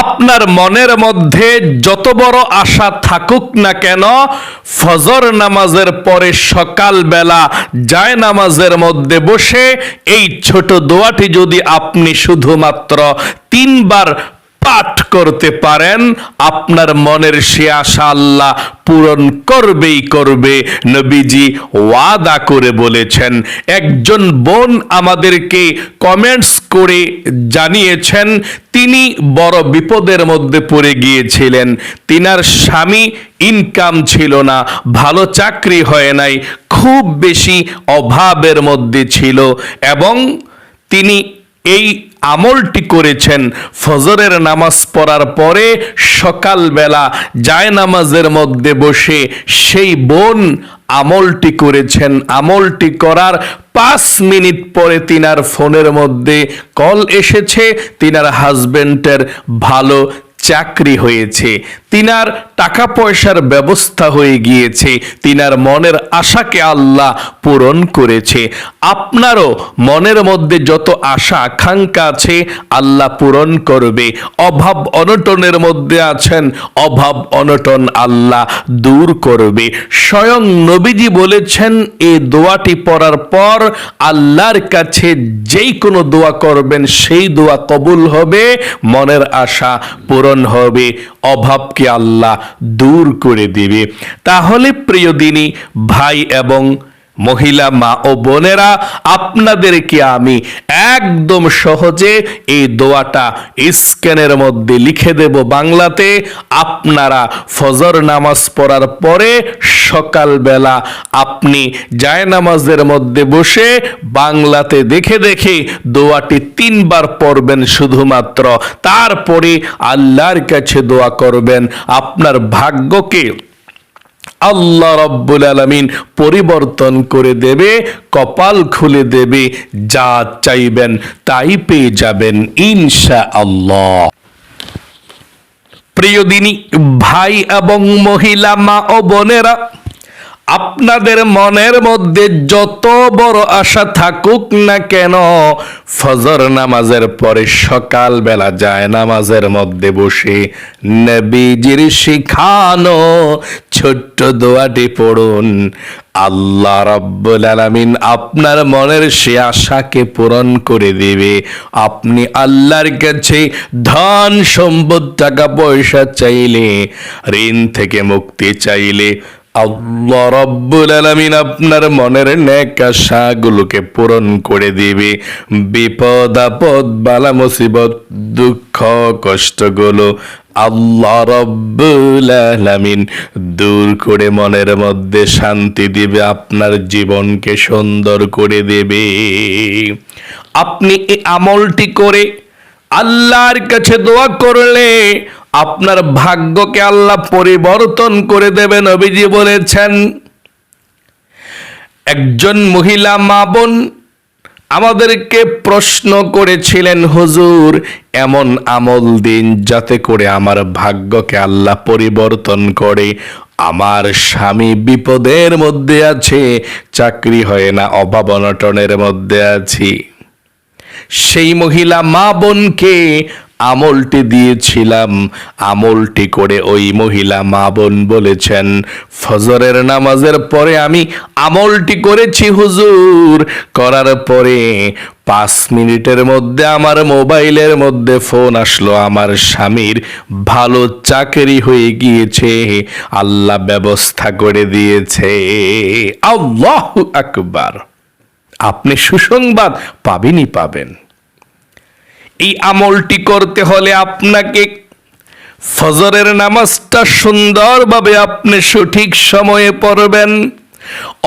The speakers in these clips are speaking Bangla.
আপনার মনের মধ্যে যত বড় আশা থাকুক না কেন, ফজর নামাজের পরে সকালবেলা জায়নামাজের মধ্যে বসে এই ছোট দোয়াটি যদি আপনি শুধুমাত্র 3 বার পাঠ করতে পারেন, আপনার মনের সে আশা আল্লাহ পূরণ করবেই করবে। নবীজি ওয়াদা করে বলেছেন। একজন বোন আমাদেরকে কমেন্টস করে জানিয়েছেন তিনি বড় বিপদের মধ্যে পড়ে গিয়েছিলেন। তিনার স্বামী ইনকাম ছিল না, ভালো চাকরি হয় নাই, খুব বেশি অভাবের মধ্যে ছিল এবং তিনি এই আমলটি করেছেন। ফজরের নামাজ পড়ার পরে সকালবেলা জায়নামাজের মধ্যে বসে সেই বোন আমলটি করেছেন। আমলটি করার 5 মিনিট পরে তিনার ফোনের মধ্যে কল এসেছে, তিনার হাজবেন্ডের ভালো চাকরি হয়েছে, তিনার টাকা পয়সার ব্যবস্থা হয়ে গিয়েছে, তিনার মনের আশাকে আল্লাহ পূরণ করেছে। আপনারও মনের মধ্যে যত আশা আকাঙ্ক্ষা আছে আল্লাহ পূরণ করবে। অভাব অনটনের মধ্যে আছেন, অভাব অনটন আল্লাহ দূর করবে। স্বয়ং নবীজি বলেছেন এই দোয়াটি পড়ার পর আল্লাহর কাছে যেই কোনো দোয়া করবেন সেই দোয়া কবুল হবে, মনের আশা পূরণ হবে, অভাবকে আল্লাহ দূর করে দিবে। তাহলে প্রিয় দিনী ভাই এবং মহিলা মা ও বোনেরা, আপনাদেরকে আমি একদম সহজে এই দোয়াটা স্ক্যানের মধ্যে লিখে দেব বাংলাতে। আপনারা ফজর নামাজ পড়ার পরে সকালবেলা আপনি জায়নামাজের মধ্যে বসে বাংলাতে দেখে দেখে দোয়াটি 3 বার পড়বেন শুধুমাত্র। তারপরে আল্লাহর কাছে দোয়া করবেন। আপনার ভাগ্যকে আল্লাহ রাব্বুল আলামিন পরিবর্তন করে দেবে, কপাল খুলে দেবে, যা চাইবেন তাই পেয়ে যাবেন ইনশাআল্লাহ। প্রিয় দিনী ভাই এবং মহিলা মা ও বোনেরা, আপনাদের মনের মধ্যে যত বড় আশা থাকুক না কেন, ফজর নামাজের পরে সকালবেলা জায়নামাজের মধ্যে বসে নবীজির শিখানো ছোট্ট দোয়াটি পড়ুন। আল্লাহ রাব্বুল আলামিন আপনার মনের সে আশাকে পূরণ করে দিবে। আপনি আল্লাহর কাছে ধন সম্পদ টাকা পয়সা চাইলে, ঋণ থেকে মুক্তি চাইলে আল্লাহ রাব্বুল আলামিন আপনার মনের নেক আশাগুলোকে পূরণ করে দিবে। বিপদ আপদ বালা মুসিবত দুঃখ কষ্টগুলো আল্লাহ রাব্বুল আলামিন দূর করে মনের মধ্যে শান্তি দিবে, আপনার জীবনকে সুন্দর করে দেবে। আপনি এই আমলটি করে আল্লাহর কাছে দোয়া করলে আপনার ভাগ্যকে আল্লাহ পরিবর্তন করে দেবেন। নবীজি বলেছেন। একজন মহিলা মা বোন আমাদেরকে প্রশ্ন করেছিলেন, হুজুর এমন আমল দিন যাতে করে আমার ভাগ্যকে আল্লাহ পরিবর্তন করে। আমার স্বামী বিপদের মধ্যে আছে, চাকরি হয় না, অভাব অনটনের মধ্যে আছি। সেই মহিলা মা বোনকে আমলটি দিয়েছিলাম। আমলটি করে ওই মহিলা মা বোন বলেছেন, ফজরের নামাজের পরে আমি আমলটি করেছি হুজুর, করার পরে 5 মিনিটের মধ্যে আমার মোবাইলের মধ্যে ফোন আসলো, আমার স্বামীর ভালো চাকরি হয়ে গিয়েছে, আল্লাহ ব্যবস্থা করে দিয়েছে। আল্লাহু আকবার। আপনি সুসংবাদ পাবেনই পাবেন। এই আমলটি করতে হলে আপনাকে ফজরের নামাজটা সুন্দরভাবে আপনি সঠিক সময়ে পড়বেন।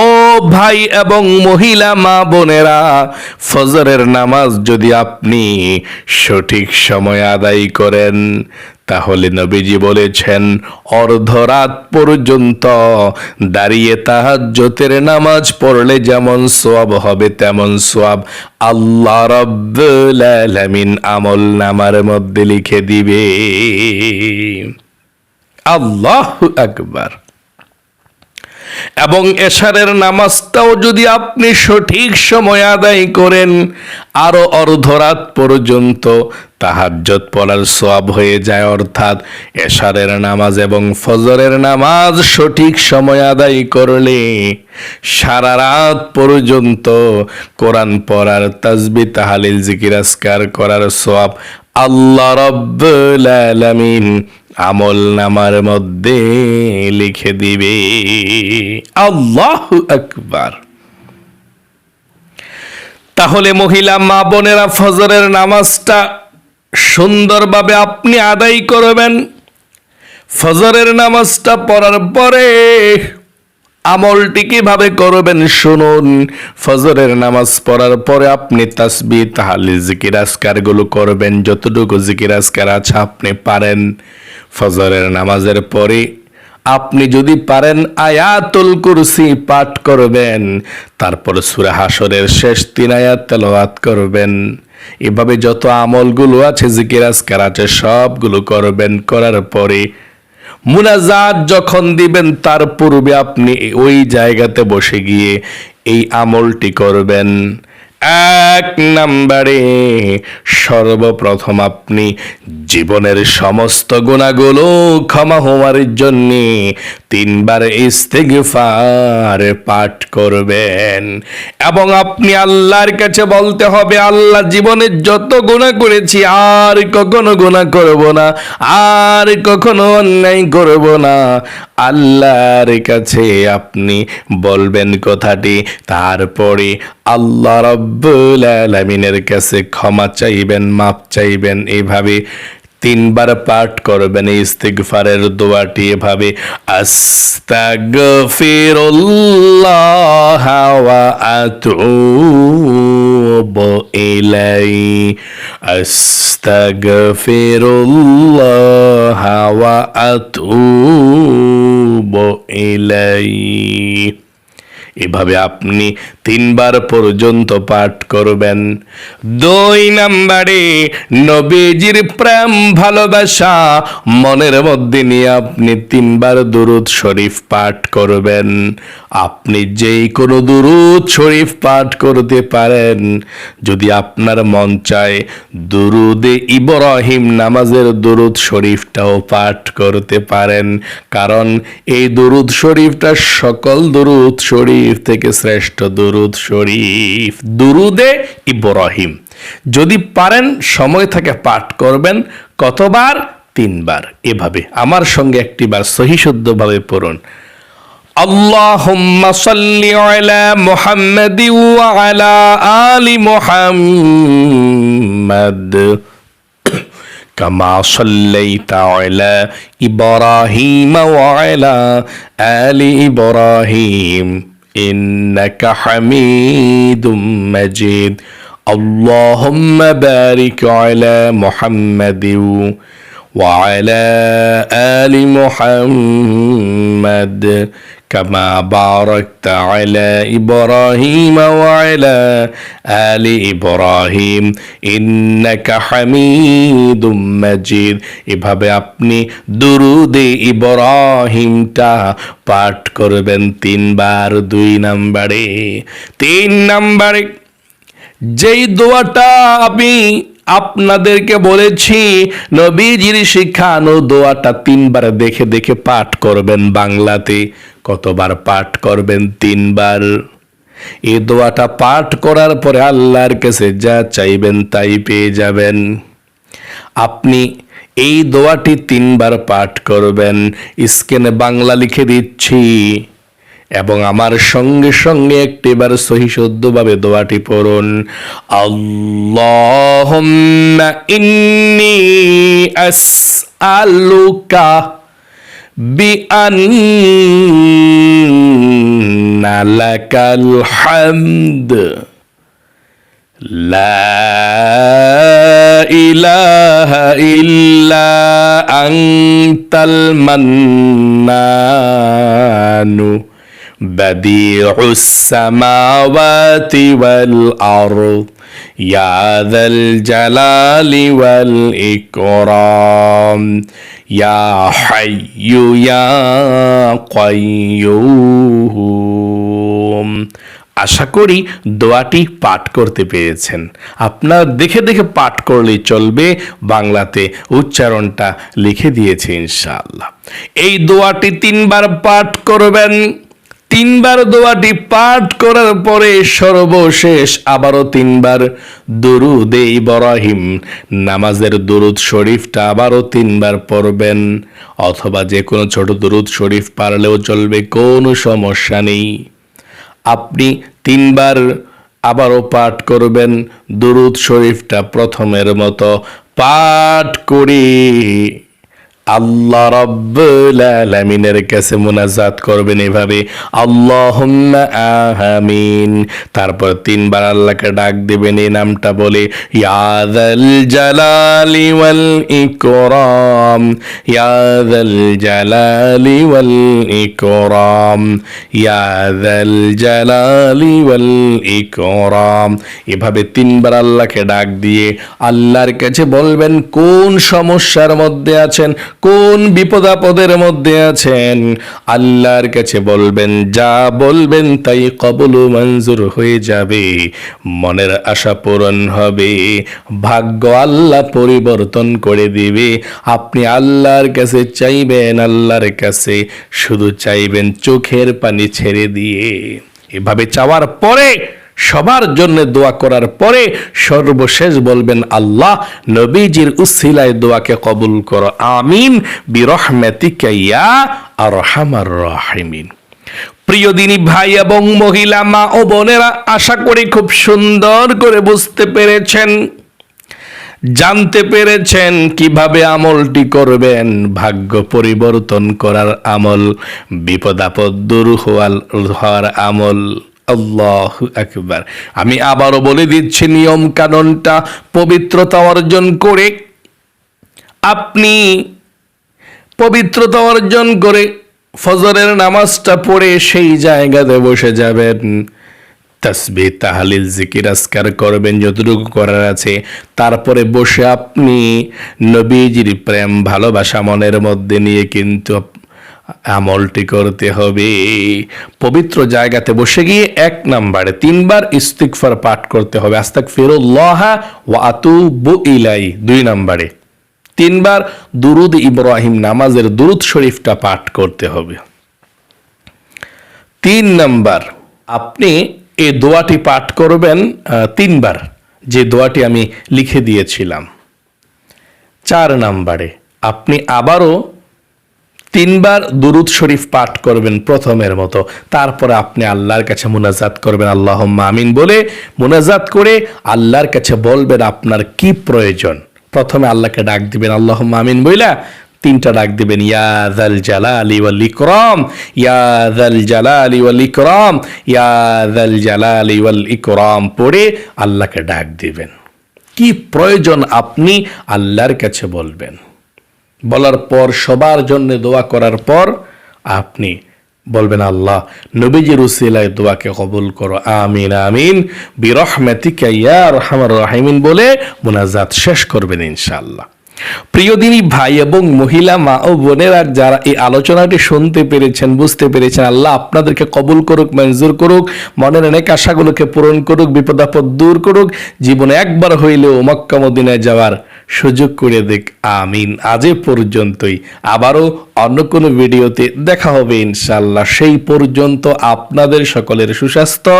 ও ভাই এবং মহিলা মা বোনেরা, ফজরের নামাজ যদি আপনি সঠিক সময়ে আদায় করেন তাহলে নবীজি বলেছেন অর্ধরাত পর্যন্ত দাঁড়িয়ে তাহাজ্জুদের নামাজ পড়লে যেমন সওয়াব হবে তেমন সওয়াব আল্লাহ রাব্বুল আলামিন আমল নামার মধ্যে লিখে দিবে। আল্লাহু আকবার। এবং এশারের নামাজটাও যদি আপনি সঠিক সময় আদায় করেন, আরো অর্ধরাত পর্যন্ত তাহাজ্জুদ পড়ার সওয়াব হয়ে যায়। অর্থাৎ এশারের নামাজ এবং ফজরের নামাজ সঠিক সময় আদায় করলে সারা রাত পর্যন্ত কোরআন পড়ার, তাসবিহ তাহলিল জিকির আজকার করার সওয়াব আল্লাহ রাব্বুল আলামিন আমল নামার মধ্যে লিখে দিবে। আল্লাহু আকবার। তাহলে মহিলা মা বোনেরা, ফজরের নামাজটা সুন্দরভাবে আপনি আদায় করবেন। ফজরের নামাজটা পড়ার পরে আমলটি কিভাবে করবেন শুনুন। ফজরের নামাজ পড়ার পরে আপনি তাসবিহ তাহলিল জিকির আজকারগুলো করবেন, যতটুকু জিকির আজকার আছে আপনি পারেন। ফজরের নামাজের পরে আপনি যদি পারেন আয়াতুল কুরসি পাঠ করবেন, তারপর সূরা হাসরের শেষ 3 আয়াত তেলাওয়াত করবেন। এভাবে যত আমলগুলো আছে, জিকির আজকার আছে, সবগুলো করবেন। করার পরে মুনাজাত যখন দিবেন, তার পূর্বে আপনি ওই জায়গাতে বসে গিয়ে এই আমলটি করবেন। 1 নম্বরে সর্বপ্রথম আপনি জীবনের সমস্ত গুনাহগুলো ক্ষমা হওয়ার জন্য 3 বার ইস্তিগফার পাঠ করবেন এবং আপনি আল্লাহর কাছে বলতে হবে, আল্লাহ জীবনে যত গুনাহ করেছি আর কখনো গুনাহ করব না, আর কখনো অন্যায় করব না। আল্লাহর কাছে আপনি বলবেন কথাটি, তারপরে আল্লাহ রাব্বুল আলামিনের কাছে ক্ষমা চাইবেন, মাপ চাইবেন। এইভাবে 3 বার পাঠ করবেন এই ইস্তিগফারের দোয়াটি এভাবে, আস্তাগফিরুল্লাহ ওয়া আতুবু ইলাইহি, আস্তাগফিরুল্লাহ ওয়া আতুবু ইলাইহি। এভাবে আপনি 3 বার পর্যন্ত পাঠ করবেন। 2 নম্বরে নবীজির প্রেম ভালোবাসা মনের মধ্যে নিয়ে আপনি 3 বার দুরূদ শরীফ পাঠ করবেন। আপনি যেই কোনো দুরূদ শরীফ পাঠ করতে পারেন। যদি আপনার মন চায় দুরুদে ইব্রাহিম নামাজের দুরূদ শরীফটাও পাঠ করতে পারেন, কারণ এই দুরূদ শরীফটা সকল দুরূদ শরীফ থেকে শ্রেষ্ঠ দুরূদ শরীফ, দুরুদে ইব্রাহিম। যদি পারেন সময় থাকে পাঠ করবেন। কতবার? 3 বার। এভাবে আমার সঙ্গে একটি বার সহিহ শুদ্ধভাবে পড়ুন। আল্লাহুম্মা সাল্লি আলা মুহাম্মাদি ওয়া আলা আলি মুহাম্মাদ কামা সাল্লাইতা আলা ইব্রাহিম ওয়া আলা আলি ইব্রাহিম ইন্নাকা হামিদুম মাজিদ। আল্লাহুম্মা বারিক আলা মুহাম্মাদিন ওয়া আলা আলি মুহাম্মাদ কামা বারাকতা আলা ইব্রাহিম ওয়া আলা আলি ইব্রাহিম ইন্নাকা হামিদুম মাজিদ। এভাবে আপনি দুরুদে ইব্রাহিমটা পাঠ করবেন 3 বার। 2 নম্বরে 3 নম্বরে যেই দোয়াটা আমি আপনাদেরকে বলেছি, নবীজির শিখানো দোয়াটা 3 বার দেখে দেখে পাঠ করবেন বাংলাতে। কতবার পাঠ করবেন? 3 বার। এই দোয়াটা পাঠ করার পরে আল্লাহর কাছে যা চাইবেন তাই পেয়ে যাবেন। আপনি এই দোয়াটি 3 বার পাঠ করবেন। স্ক্রিনে বাংলা লিখে দিচ্ছি এবং আমার সঙ্গে সঙ্গে একটিবার সহিহ শুদ্ধভাবে দোয়াটি পড়ুন। আল্লাহুম্মা ইন্নী আসআলুকা বিআন্না লাকাল হামদ লা ইলাহা ইল্লা আনতাল মান্নানু বাদিউস সামাওয়াতি ওয়াল আরদ ইয়া যাল জালালি ওয়াল ইকরাম, ইয়া হাইয়ু ইয়া কাইয়্যুম। আশা করি দোয়াটি পাঠ করতে পেরেছেন। আপনার দেখে দেখে পাঠ করলেই চলবে, বাংলাতে উচ্চারণটা লিখে দিয়েছে ইনশাআল্লাহ। এই দোয়াটি 3 বার পাঠ করবেন। 3 বার দোয়াটি পাঠ করার পরে সর্বশেষ আবারও 3 বার দুরুদে ইব্রাহিম নামাজের দুরুদ শরীফটা আবারও 3 বার পড়বেন, অথবা যে কোনো ছোট দুরুদ শরীফ পারলেও চলবে, কোনো সমস্যা নেই। আপনি 3 বার আবারও পাঠ করবেন দুরুদ শরীফটা প্রথমের মতো পাঠ করে আল্লাহ রাব্বুল আলামিনের কাছে মুনাজাত করবেন এভাবে, আল্লাহুম্মা আমিন। তারপর 3 বার আল্লাহকে ডাক দিবেন এই নামটা বলে, ইয়া যাল জালালি ওয়াল ইকরাম, ইয়া যাল জালালি ওয়াল ইকরাম, ইয়া যাল জালালি ওয়াল ইকরাম। এভাবে 3 বার আল্লাহকে ডাক দিয়ে আল্লাহর কাছে বলবেন কোন সমস্যার মধ্যে আছেন, কোন বিপদ আপদের মধ্যে আছেন। আল্লাহর কাছে বলবেন, যা বলবেন তাই কবুল ও মঞ্জুর হয়ে যাবে, মনের আশা পূরণ হবে, ভাগ্য আল্লাহ পরিবর্তন করে দিবে। আপনি আল্লাহর কাছে চাইবেন, আল্লাহর কাছে শুধু চাইবেন চোখের পানি ছেড়ে দিয়ে। এভাবে চাওয়ার পরে, সবার জন্য দোয়া করার পরে সর্বশেষ বলবেন, আল্লাহ নবীজির উসিলায় দোয়াকে কবুল করো, আমিন বিরহমাতিকা ইয়া আরহামার রাহিমিন। প্রিয় দিনী ভাই এবং মহিলা, মা ও বোনেরা, আশা করি খুব সুন্দর করে বুঝতে পেরেছেন, জানতে পেরেছেন কিভাবে আমলটি করবেন, ভাগ্য পরিবর্তন করার আমল, বিপদ আপদ দূর হওয়ার আমল। আল্লাহু আকবার। আমি আবারও বলে দিচ্ছি নিয়ম কানুনটা। পবিত্রতা অর্জন করে আপনি পবিত্রতা অর্জন করে ফজরের নামাজটা পড়ে সেই জায়গাতে বসে যাবেন, তাসবিহ তাহলিল জিকির আজকার করবেন যতটুকু করার আছে। তারপরে বসে আপনি নবীজির প্রেম ভালোবাসা মনের মধ্যে নিয়ে কিন্তু আমলটি করতে হবে। পবিত্র জায়গাতে বসে গিয়ে 1 নম্বরে 3 বার ইস্তিগফার পাঠ করতে হবে, আস্তাগফিরুল্লাহ ওয়া আতুবু ইলাই। 2 নম্বরে 3 বার দুরুদ ইব্রাহিম নামাজের দুরুদ শরীফটা পাঠ করতে হবে। 3 নম্বর আপনি এই দোয়াটি পাঠ করবেন 3 বার, যে দোয়াটি আমি লিখে দিয়েছিলাম। 4 নম্বরে আপনি আবারও 3 বার দুরুদ শরীফ পাঠ করবেন প্রথমের মতো। তারপরে আপনি আল্লাহর কাছে মুনাজাত করবেন, আল্লাহুম্মা আমিন বলে মুনাজাত করে আল্লাহর কাছে বলবেন আপনার কি প্রয়োজন। প্রথমে আল্লাহকে ডাক দিবেন আল্লাহুম্মা আমিন বইলা, 3টা ডাক দিবেন, ইয়া যাল জালালি ওয়াল ইকরাম, ইয়া যাল জালালি ওয়াল ইকরাম, ইয়া যাল জালালি ওয়াল ইকরাম পড়ে আল্লাহকে ডাক দিবেন। কি প্রয়োজন আপনি আল্লাহর কাছে বলবেন। বলার পর সবার জন্য দোয়া করার পর আপনি বলবেন, আল্লাহ নবীজির উসিলায় দোয়াকে কবুল করো, আমিন আমিন বিরহমাতিকা ইয়া আরহামার রাহিমিন বলে মুনাজাত শেষ করবেন ইনশাআল্লাহ। প্রিয় দিনী ভাই এবং মহিলা, মা ও বোনেরা, যারা এই আলোচনাটি শুনতে পেরেছেন, বুঝতে পেরেছেন, আল্লাহ আপনাদেরকে কবুল করুক, মঞ্জুর করুক, মনের অনেক আশাগুলোকে পূরণ করুক, বিপদ আপদ দূর করুক, জীবনে একবার হইলেও মক্কা মদিনায় যাওয়ার সুযোগ করে দেখ, আমিন। আজ এ পর্যন্তই, আবারও অন্য কোনো ভিডিওতে দেখা হবে ইনশাআল্লাহ। সেই পর্যন্ত আপনাদের সকলের সুস্বাস্থ্য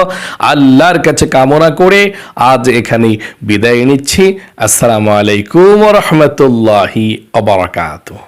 আল্লাহর কাছে কামনা করে আজ এখানেই বিদায় নিচ্ছি। আসসালামু আলাইকুম ওয়া রাহমাতুল্লাহি ওয়া বারাকাতুহু।